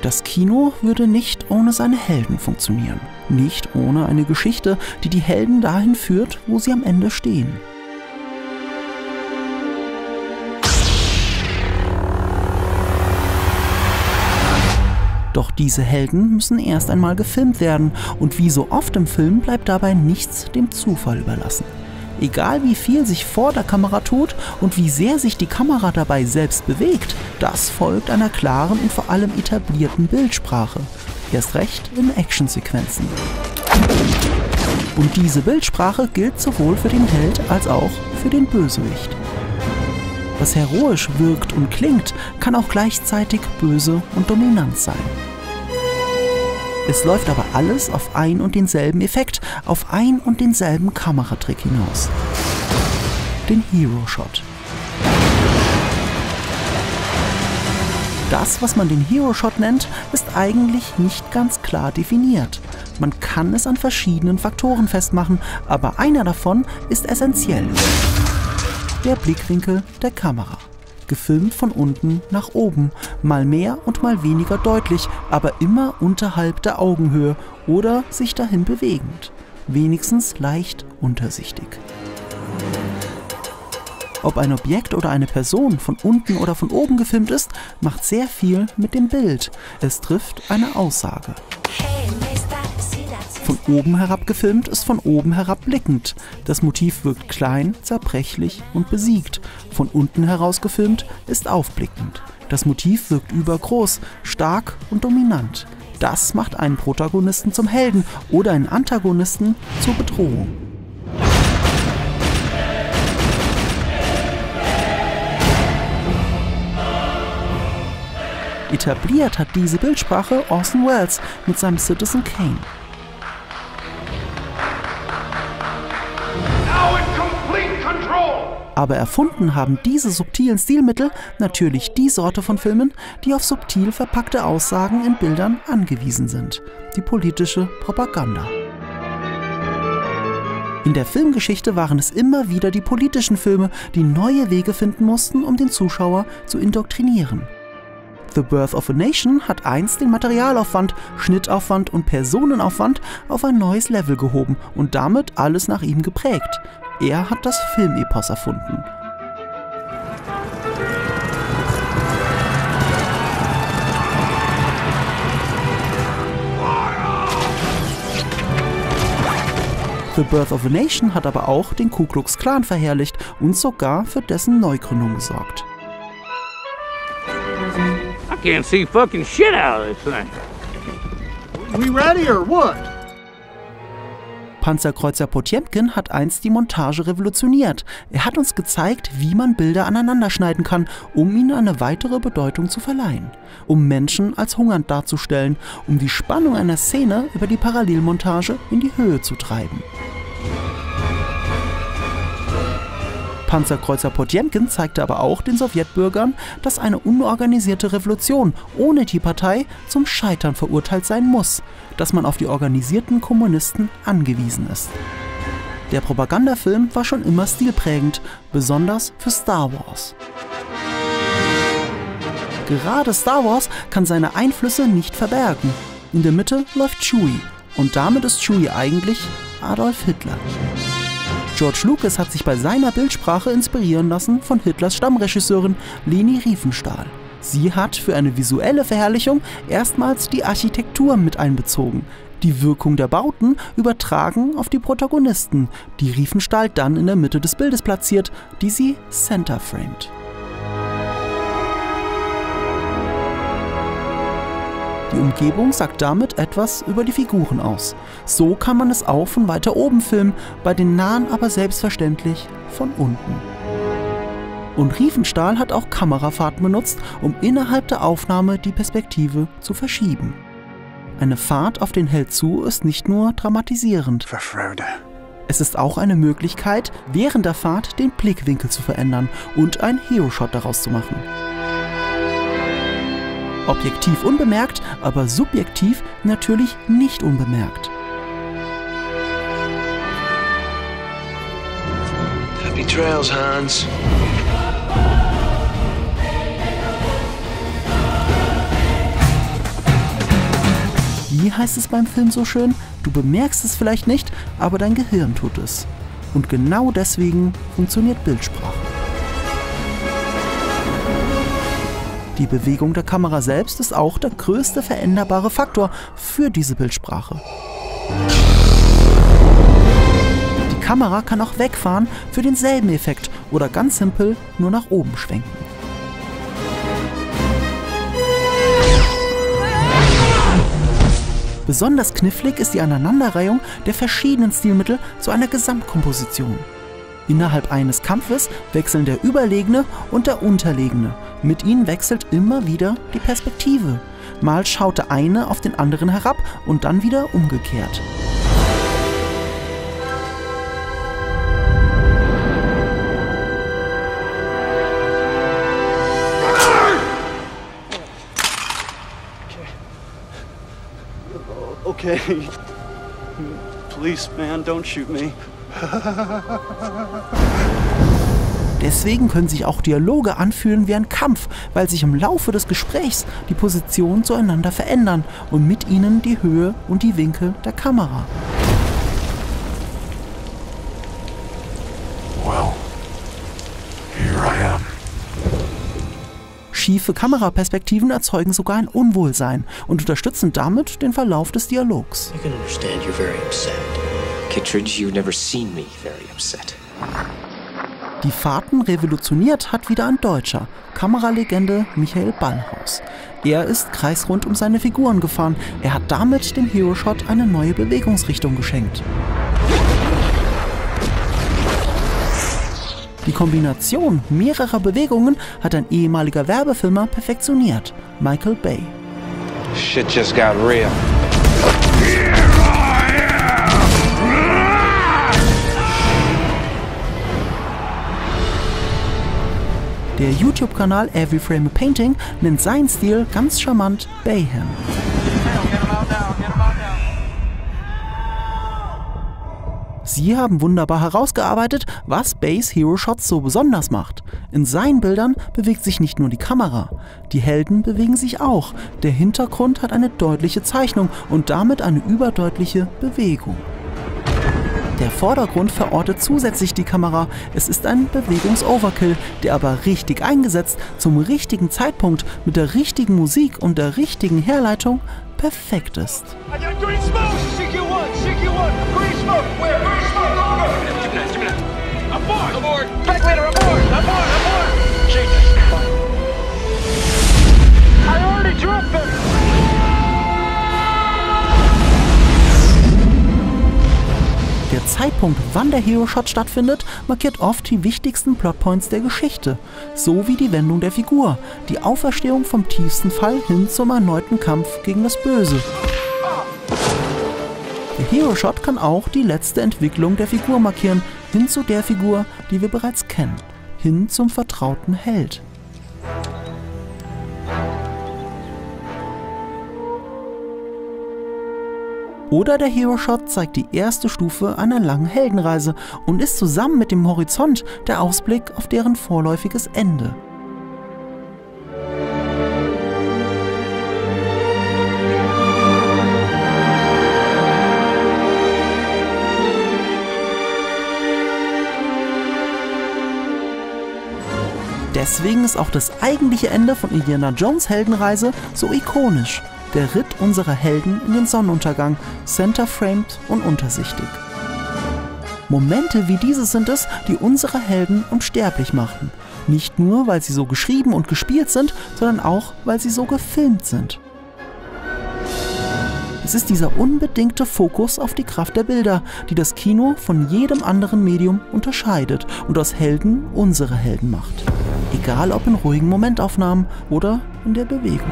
Das Kino würde nicht ohne seine Helden funktionieren. Nicht ohne eine Geschichte, die die Helden dahin führt, wo sie am Ende stehen. Doch diese Helden müssen erst einmal gefilmt werden und wie so oft im Film bleibt dabei nichts dem Zufall überlassen. Egal wie viel sich vor der Kamera tut und wie sehr sich die Kamera dabei selbst bewegt, das folgt einer klaren und vor allem etablierten Bildsprache. Erst recht in Actionsequenzen. Und diese Bildsprache gilt sowohl für den Held als auch für den Bösewicht. Was heroisch wirkt und klingt, kann auch gleichzeitig böse und dominant sein. Es läuft aber alles auf ein und denselben Effekt, auf ein und denselben Kameratrick hinaus. Den Hero Shot. Das, was man den Hero Shot nennt, ist eigentlich nicht ganz klar definiert. Man kann es an verschiedenen Faktoren festmachen, aber einer davon ist essentiell. Der Blickwinkel der Kamera. Gefilmt von unten nach oben, mal mehr und mal weniger deutlich, aber immer unterhalb der Augenhöhe oder sich dahin bewegend. Wenigstens leicht untersichtig. Ob ein Objekt oder eine Person von unten oder von oben gefilmt ist, macht sehr viel mit dem Bild. Es trifft eine Aussage. Von oben herab gefilmt ist von oben herab blickend. Das Motiv wirkt klein, zerbrechlich und besiegt. Von unten heraus gefilmt ist aufblickend. Das Motiv wirkt übergroß, stark und dominant. Das macht einen Protagonisten zum Helden oder einen Antagonisten zur Bedrohung. Etabliert hat diese Bildsprache Orson Welles mit seinem Citizen Kane. Aber erfunden haben diese subtilen Stilmittel natürlich die Sorte von Filmen, die auf subtil verpackte Aussagen in Bildern angewiesen sind. Die politische Propaganda. In der Filmgeschichte waren es immer wieder die politischen Filme, die neue Wege finden mussten, um den Zuschauer zu indoktrinieren. The Birth of a Nation hat einst den Materialaufwand, Schnittaufwand und Personenaufwand auf ein neues Level gehoben und damit alles nach ihm geprägt. Er hat das Filmepos erfunden. The Birth of a Nation hat aber auch den Ku Klux Klan verherrlicht und sogar für dessen Neugründung gesorgt. I can't see fucking shit out of this thing. We ready or what? Panzerkreuzer Potjemkin hat einst die Montage revolutioniert. Er hat uns gezeigt, wie man Bilder aneinander schneiden kann, um ihnen eine weitere Bedeutung zu verleihen. Um Menschen als hungernd darzustellen, um die Spannung einer Szene über die Parallelmontage in die Höhe zu treiben. Panzerkreuzer Potjemkin zeigte aber auch den Sowjetbürgern, dass eine unorganisierte Revolution ohne die Partei zum Scheitern verurteilt sein muss, dass man auf die organisierten Kommunisten angewiesen ist. Der Propagandafilm war schon immer stilprägend, besonders für Star Wars. Gerade Star Wars kann seine Einflüsse nicht verbergen. In der Mitte läuft Chewie und damit ist Chewie eigentlich Adolf Hitler. George Lucas hat sich bei seiner Bildsprache inspirieren lassen von Hitlers Stammregisseurin Leni Riefenstahl. Sie hat für eine visuelle Verherrlichung erstmals die Architektur mit einbezogen, die Wirkung der Bauten übertragen auf die Protagonisten, die Riefenstahl dann in der Mitte des Bildes platziert, die sie centerframed. Die Umgebung sagt damit etwas über die Figuren aus. So kann man es auch von weiter oben filmen, bei den nahen aber selbstverständlich von unten. Und Riefenstahl hat auch Kamerafahrten benutzt, um innerhalb der Aufnahme die Perspektive zu verschieben. Eine Fahrt auf den Held zu ist nicht nur dramatisierend. Es ist auch eine Möglichkeit, während der Fahrt den Blickwinkel zu verändern und ein Hero-Shot daraus zu machen. Objektiv unbemerkt, aber subjektiv natürlich nicht unbemerkt. Happy trails, Hans. Wie heißt es beim Film so schön? Du bemerkst es vielleicht nicht, aber dein Gehirn tut es. Und genau deswegen funktioniert Bildsprache. Die Bewegung der Kamera selbst ist auch der größte veränderbare Faktor für diese Bildsprache. Die Kamera kann auch wegfahren für denselben Effekt oder ganz simpel nur nach oben schwenken. Besonders knifflig ist die Aneinanderreihung der verschiedenen Stilmittel zu einer Gesamtkomposition. Innerhalb eines Kampfes wechseln der Überlegene und der Unterlegene. Mit ihnen wechselt immer wieder die Perspektive. Mal schaut der eine auf den anderen herab und dann wieder umgekehrt. Okay. Please, man, don't shoot me. Deswegen können sich auch Dialoge anfühlen wie ein Kampf, weil sich im Laufe des Gesprächs die Positionen zueinander verändern und mit ihnen die Höhe und die Winkel der Kamera. Well, here I am. Schiefe Kameraperspektiven erzeugen sogar ein Unwohlsein und unterstützen damit den Verlauf des Dialogs. I can understand you're very upset. Kittredge, you've never seen me very upset. Die Fahrten revolutioniert hat wieder ein Deutscher, Kameralegende Michael Ballhaus. Er ist kreisrund um seine Figuren gefahren. Er hat damit dem Hero Shot eine neue Bewegungsrichtung geschenkt. Die Kombination mehrerer Bewegungen hat ein ehemaliger Werbefilmer perfektioniert, Michael Bay. Shit just got real. Der YouTube-Kanal Every Frame a Painting nennt seinen Stil ganz charmant Bayhem. Sie haben wunderbar herausgearbeitet, was Bays Hero Shots so besonders macht. In seinen Bildern bewegt sich nicht nur die Kamera, die Helden bewegen sich auch. Der Hintergrund hat eine deutliche Zeichnung und damit eine überdeutliche Bewegung. Der Vordergrund verortet zusätzlich die Kamera. Es ist ein Bewegungs-Overkill, der aber richtig eingesetzt, zum richtigen Zeitpunkt, mit der richtigen Musik und der richtigen Herleitung perfekt ist. Der Zeitpunkt, wann der Hero Shot stattfindet, markiert oft die wichtigsten Plotpoints der Geschichte, so wie die Wendung der Figur, die Auferstehung vom tiefsten Fall hin zum erneuten Kampf gegen das Böse. Der Hero Shot kann auch die letzte Entwicklung der Figur markieren, hin zu der Figur, die wir bereits kennen, hin zum vertrauten Held. Oder der Hero Shot zeigt die erste Stufe einer langen Heldenreise und ist zusammen mit dem Horizont der Ausblick auf deren vorläufiges Ende. Deswegen ist auch das eigentliche Ende von Indiana Jones Heldenreise so ikonisch. Der Ritt unserer Helden in den Sonnenuntergang, center-framed und untersichtig. Momente wie diese sind es, die unsere Helden unsterblich machten. Nicht nur, weil sie so geschrieben und gespielt sind, sondern auch, weil sie so gefilmt sind. Es ist dieser unbedingte Fokus auf die Kraft der Bilder, die das Kino von jedem anderen Medium unterscheidet und aus Helden unsere Helden macht. Egal ob in ruhigen Momentaufnahmen oder in der Bewegung.